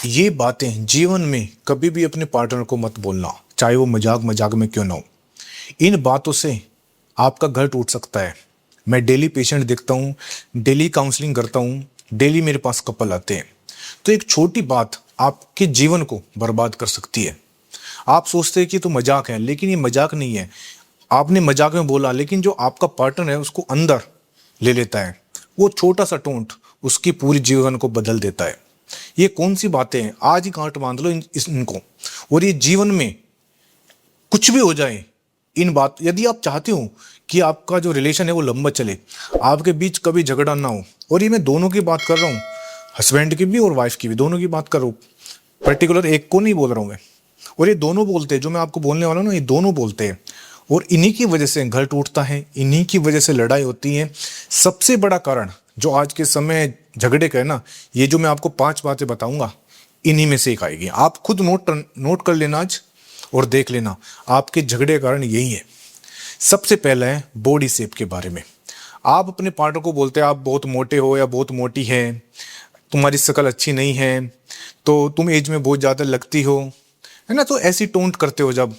ये बातें जीवन में कभी भी अपने पार्टनर को मत बोलना, चाहे वो मजाक मजाक में क्यों ना हो। इन बातों से आपका घर टूट सकता है। मैं डेली पेशेंट देखता हूँ, डेली काउंसलिंग करता हूँ, डेली मेरे पास कपल आते हैं। तो एक छोटी बात आपके जीवन को बर्बाद कर सकती है। आप सोचते हैं कि तो मजाक है, लेकिन ये मजाक नहीं है। आपने मजाक में बोला, लेकिन जो आपका पार्टनर है उसको अंदर ले लेता है। वो छोटा सा टोंट उसकी पूरी जीवन को बदल देता है। ये कौन सी बातें हैं, आज ही गांठ बांध लो इनको। और ये जीवन में कुछ भी हो जाए, इन बात यदि आप चाहते हो कि आपका जो रिलेशन है वो लंबा चले, आपके बीच कभी झगड़ा ना हो। और ये मैं दोनों की बात कर रहा हूँ, हस्बैंड की भी और वाइफ की भी, दोनों की बात कर रहा हूँ, पर्टिकुलर एक को नहीं बोल रहा हूँ मैं। और ये दोनों बोलते हैं, जो मैं आपको बोलने वाला हूँ ना, ये दोनों बोलते हैं। और इन्हीं की वजह से घर टूटता है, इन्हीं की वजह से लड़ाई होती है। सबसे बड़ा कारण जो आज के समय झगड़े का है ना, ये जो मैं आपको 5 बातें बताऊंगा, इन्हीं में से एक आएगी। आप खुद नोट कर लेना आज और देख लेना, आपके झगड़े का कारण यही है। सबसे पहला है बॉडी शेप के बारे में। आप अपने पार्टनर को बोलते हैं आप बहुत मोटे हो या बहुत मोटी है, तुम्हारी शक्ल अच्छी नहीं है, तो तुम एज में बहुत ज़्यादा लगती हो, है ना। तो ऐसी टोंट करते हो। जब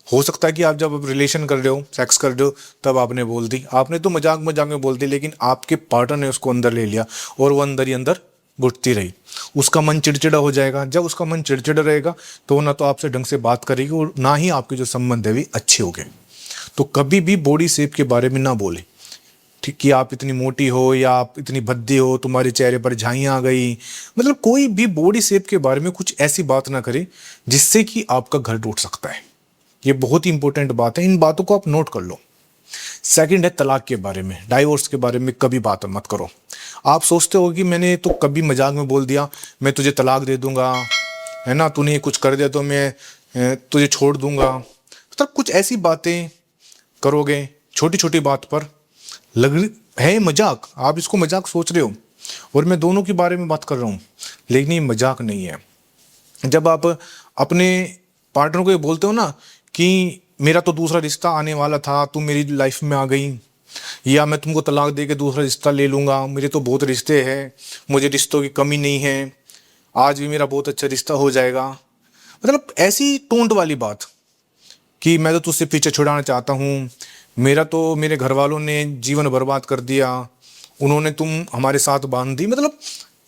हो सकता है कि आप जब रिलेशन कर रहे हो, सेक्स कर रहे हो, तब आपने बोल दी, आपने तो मजाक मजाक में बोल दी, लेकिन आपके पार्टनर ने उसको अंदर ले लिया और वो अंदर ही अंदर घुटती रही। उसका मन चिड़चिड़ा हो जाएगा। जब उसका मन चिड़चिड़ा रहेगा तो ना तो आपसे ढंग से बात करेगी और ना ही आपके जो संबंध है भी अच्छे हो गए। तो कभी भी बॉडी शेप के बारे में ना बोले, ठीक, कि आप इतनी मोटी हो या आप इतनी भद्दी हो, तुम्हारे चेहरे पर झाइयाँ आ गई। मतलब कोई भी बॉडी शेप के बारे में कुछ ऐसी बात ना करे जिससे कि आपका घर टूट सकता है। ये बहुत ही इंपॉर्टेंट बात है, इन बातों को आप नोट कर लो। सेकंड है तलाक के बारे में, डाइवोर्स के बारे में कभी बात मत करो। आप सोचते हो कि मैंने तो कभी मजाक में बोल दिया, मैं तुझे तलाक दे दूंगा, है ना, तूने कुछ कर दिया तो मैं तुझे छोड़ दूंगा। मतलब कुछ ऐसी बातें करोगे छोटी छोटी बात पर, लग है मजाक, आप इसको मजाक सोच रहे हो और मैं दोनों के बारे में बात कर रहा हूँ, लेकिन ये मजाक नहीं है। जब आप अपने पार्टनर को ये बोलते हो ना कि मेरा तो दूसरा रिश्ता आने वाला था, तुम मेरी लाइफ में आ गई, या मैं तुमको तलाक दे के दूसरा रिश्ता ले लूँगा, मेरे तो बहुत रिश्ते हैं, मुझे रिश्तों की कमी नहीं है, आज भी मेरा बहुत अच्छा रिश्ता हो जाएगा। मतलब ऐसी टोंट वाली बात कि मैं तो तुझसे पीछे छुड़ाना चाहता हूँ, मेरा तो मेरे घर वालों ने जीवन बर्बाद कर दिया, उन्होंने तुम हमारे साथ बांध दी। मतलब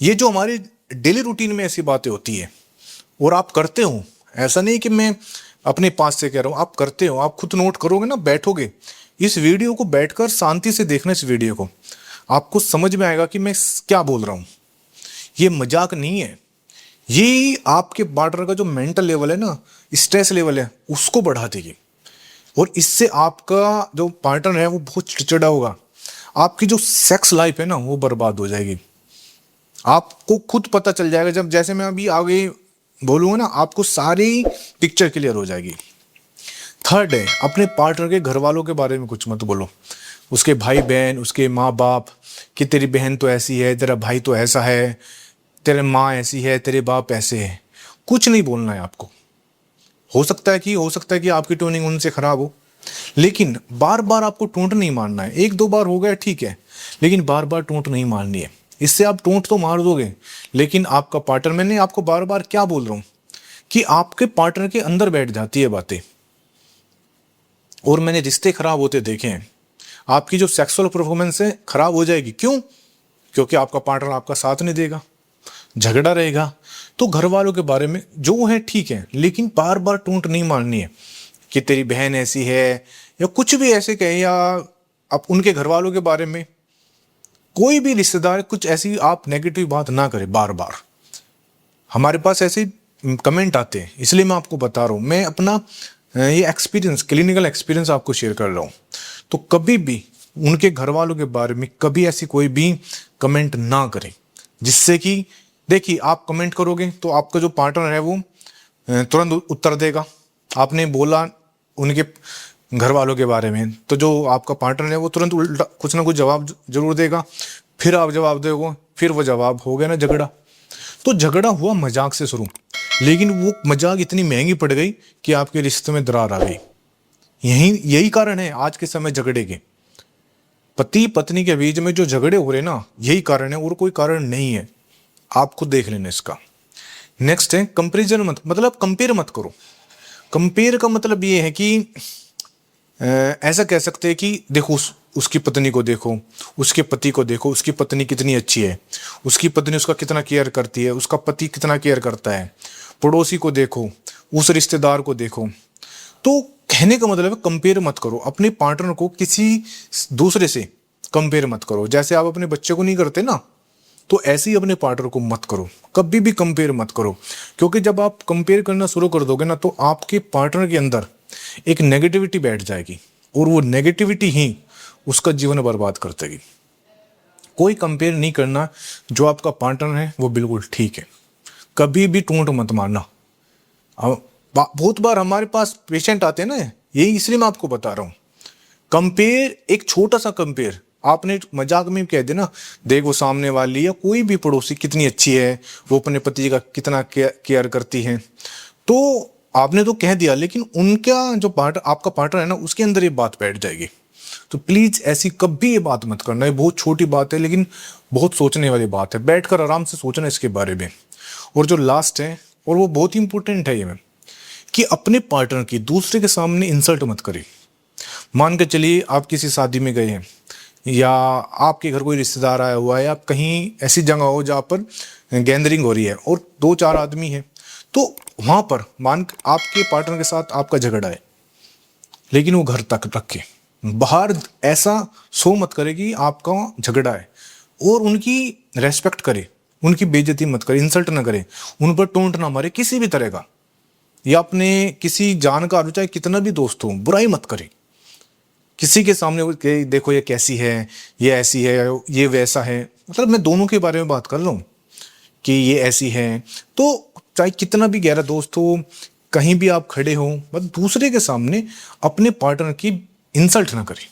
ये जो हमारे डेली रूटीन में ऐसी बातें होती है और आप करते हो, ऐसा नहीं कि मैं अपने पास से कह रहा हूँ, आप करते हो। आप खुद नोट करोगे ना, बैठोगे इस वीडियो को, बैठकर शांति से देखना इस वीडियो को, आपको समझ में आएगा कि मैं क्या बोल रहा हूँ। ये मजाक नहीं है, ये आपके पार्टनर का जो मेंटल लेवल है ना, स्ट्रेस लेवल है, उसको बढ़ा देगी। और इससे आपका जो पार्टनर है वो बहुत चिड़चिड़ा होगा, आपकी जो सेक्स लाइफ है ना वो बर्बाद हो जाएगी। आपको खुद पता चल जाएगा, जब जैसे मैं अभी आगे बोलूँगा ना, आपको सारी पिक्चर क्लियर हो जाएगी। थर्ड है अपने पार्टनर के घर वालों के बारे में कुछ मत बोलो। उसके भाई बहन, उसके माँ बाप, कि तेरी बहन तो ऐसी है, तेरा भाई तो ऐसा है, तेरे माँ ऐसी है, तेरे बाप ऐसे है। कुछ नहीं बोलना है आपको। हो सकता है कि आपकी टोनिंग उनसे खराब हो, लेकिन बार बार आपको टोंट नहीं मारना है। 1-2 बार हो गया ठीक है, लेकिन बार बार टोंट नहीं मारनी है। इससे आप टोंट तो मार दोगे, लेकिन आपका पार्टनर, मैंने आपको बार बार क्या बोल रहा हूं कि आपके पार्टनर के अंदर बैठ जाती है बातें। और मैंने रिश्ते खराब होते देखे हैं, आपकी जो सेक्सुअल परफॉर्मेंस है खराब हो जाएगी। क्यों? क्योंकि आपका पार्टनर आपका साथ नहीं देगा, झगड़ा रहेगा। तो घर वालों के बारे में जो है ठीक है, लेकिन बार बार टोंट नहीं मारनी है कि तेरी बहन ऐसी है या कुछ भी ऐसे कहे, या आप उनके घर वालों के बारे में, कोई भी रिश्तेदार कुछ ऐसी आप नेगेटिव बात ना करें बार बार। हमारे पास ऐसे कमेंट आते हैं, इसलिए मैं आपको बता रहा हूँ। मैं अपना ये एक्सपीरियंस, क्लिनिकल एक्सपीरियंस आपको शेयर कर रहा हूँ। तो कभी भी उनके घर वालों के बारे में कभी ऐसी कोई भी कमेंट ना करें, जिससे कि देखिए आप कमेंट करोगे तो आपका जो पार्टनर है वो तुरंत उत्तर देगा। आपने बोला उनके घर वालों के बारे में, तो जो आपका पार्टनर है वो तुरंत उल्टा कुछ ना कुछ जवाब जरूर देगा। फिर आप जवाब दोगे, फिर वो जवाब हो गया ना झगड़ा। तो झगड़ा हुआ मजाक से शुरू, लेकिन वो मजाक इतनी महंगी पड़ गई कि आपके रिश्ते में दरार आ गई। यही कारण है आज के समय झगड़े के। पति पत्नी के बीच में जो झगड़े हो रहे ना, यही कारण है और कोई कारण नहीं है। आप खुद देख लेना इसका। नेक्स्ट है कंपेरिजन मत, मतलब कंपेयर मत करो। कंपेयर का मतलब ये है कि ऐसा कह सकते हैं कि देखो उसकी पत्नी को देखो, उसके पति को देखो, उसकी पत्नी कितनी अच्छी है, उसकी पत्नी उसका कितना केयर करती है, उसका पति कितना केयर करता है, पड़ोसी को देखो, उस रिश्तेदार को देखो। तो कहने का मतलब है कंपेयर मत करो अपने पार्टनर को किसी दूसरे से, कंपेयर मत करो। जैसे आप अपने बच्चे को नहीं करते ना, तो ऐसे ही अपने पार्टनर को मत करो, कभी भी कंपेयर मत करो। क्योंकि जब आप कंपेयर करना शुरू कर दोगे ना, तो आपके पार्टनर के अंदर एक नेगेटिविटी बैठ जाएगी और वो नेगेटिविटी ही उसका जीवन बर्बाद कर देगी। कोई कंपेयर नहीं करना, जो आपका पार्टनर है वो बिल्कुल ठीक है, कभी भी टूंट मत मारना। अब बहुत बार हमारे पास पेशेंट आते हैं ना, यही इसलिए मैं आपको बता रहा हूँ। कंपेयर, एक छोटा सा कंपेयर आपने मजाक में कह देना, देख वो सामने वाली या कोई भी पड़ोसी कितनी अच्छी है, वो अपने पति का कितना केयर करती है, तो आपने तो कह दिया, लेकिन उनका जो आपका पार्टनर है ना, उसके अंदर ये बात बैठ जाएगी। तो प्लीज ऐसी कभी ये बात मत करना। ये बहुत छोटी बात है, लेकिन बहुत सोचने वाली बात है। बैठकर आराम से सोचना इसके बारे में। और जो लास्ट है, और वो बहुत ही इंपॉर्टेंट है ये में, कि अपने पार्टनर की दूसरे के सामने इंसल्ट मत करें। मान के चलिए आप किसी शादी में गए हैं, या आपके घर कोई रिश्तेदार आया हुआ है, आप कहीं ऐसी जगह हो जहाँ पर गैदरिंग हो रही है और 2-4 आदमी हैं, तो वहाँ पर आपके पार्टनर के साथ आपका झगड़ा है, लेकिन वो घर तक रखे, बाहर ऐसा शो मत करे कि आपका झगड़ा है, और उनकी रेस्पेक्ट करे, उनकी बेइज्जती मत करे, इंसल्ट ना करे, उन पर टोंट ना मारे किसी भी तरह का, या अपने किसी जानकार चाहे कितना भी दोस्त हो, बुराई मत करे किसी के सामने। देखो ये कैसी है, ये ऐसी है, ये वैसा है, मतलब मैं दोनों के बारे में बात कर रहा हूँ कि ये ऐसी है। तो चाहे कितना भी गहरा दोस्त हो, कहीं भी आप खड़े हो, मतलब दूसरे के सामने अपने पार्टनर की इंसल्ट ना करें।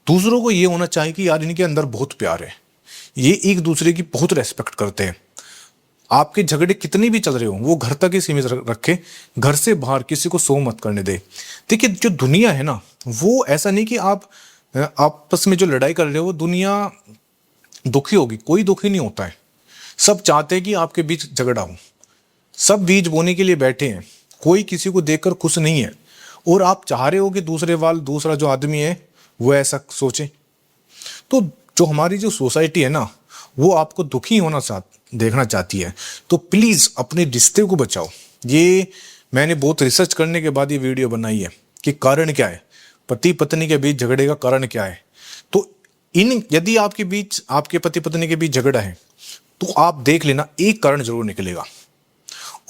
दूसरों को ये होना चाहिए कि यार इनके अंदर बहुत प्यार है, ये एक दूसरे की बहुत रेस्पेक्ट करते हैं। आपके झगड़े कितने भी चल रहे हो, वो घर तक ही सीमित रखे, घर से बाहर किसी को शो मत करने दे। देखिए जो दुनिया है ना, वो ऐसा नहीं कि आप आपस में जो लड़ाई कर रहे हो, वो दुनिया दुखी होगी, कोई दुखी नहीं होता है। सब चाहते हैं कि आपके बीच झगड़ा हो, सब बीज बोने के लिए बैठे हैं, कोई किसी को देखकर खुश नहीं है। और आप चाह रहे हो कि दूसरा जो आदमी है वो ऐसा सोचे। तो जो हमारी जो सोसाइटी है ना, वो आपको दुखी होना देखना चाहती है। तो प्लीज अपने रिश्ते को बचाओ। ये मैंने बहुत रिसर्च करने के बाद ये वीडियो बनाई है कि कारण क्या है, पति पत्नी के बीच झगड़े का कारण क्या है। तो यदि आपके पति पत्नी के बीच झगड़ा है, तो आप देख लेना, एक कारण जरूर निकलेगा।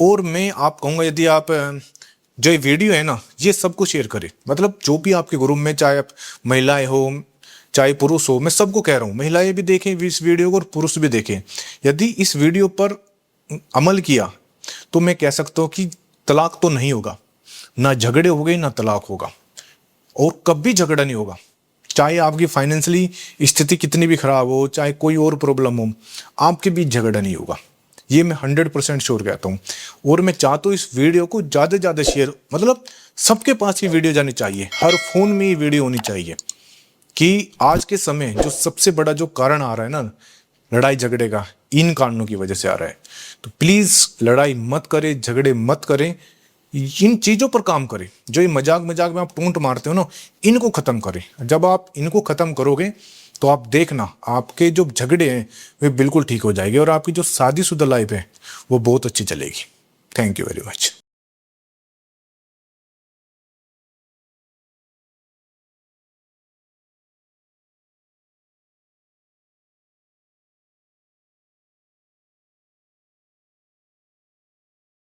और मैं आप कहूँगा, यदि आप जो ये वीडियो है ना, ये सबको शेयर करें। मतलब जो भी आपके ग्रुप में, चाहे आप महिलाएं हो चाहे पुरुष हो, मैं सबको कह रहा हूँ, महिलाएं भी देखें इस वीडियो को और पुरुष भी देखें। यदि इस वीडियो पर अमल किया तो मैं कह सकता हूँ कि तलाक तो नहीं होगा, ना झगड़े हो गए, ना तलाक होगा, और कभी झगड़ा नहीं होगा। चाहे आपकी फाइनेंशियली स्थिति कितनी भी खराब हो, चाहे कोई और प्रॉब्लम हो, आपके बीच झगड़ा नहीं होगा। ये मैं 100% श्योर कहता हूँ। और मैं चाहता हूँ इस वीडियो को ज़्यादा से ज़्यादा शेयर, मतलब सबके पास ये वीडियो जानी चाहिए, हर फोन में ये वीडियो होनी चाहिए। कि आज के समय जो सबसे बड़ा जो कारण आ रहा है ना लड़ाई झगड़े का, इन कारणों की वजह से आ रहा है। तो प्लीज लड़ाई मत करें, झगड़े मत करें, इन चीजों पर काम करें। जो ये मजाक में आप टोंट मारते हो ना, इनको खत्म करें। जब आप इनको खत्म करोगे तो आप देखना, आपके जो झगड़े हैं वे बिल्कुल ठीक हो जाएंगे, और आपकी जो शादीशुदा लाइफ है वो बहुत अच्छी चलेगी। Thank you very much.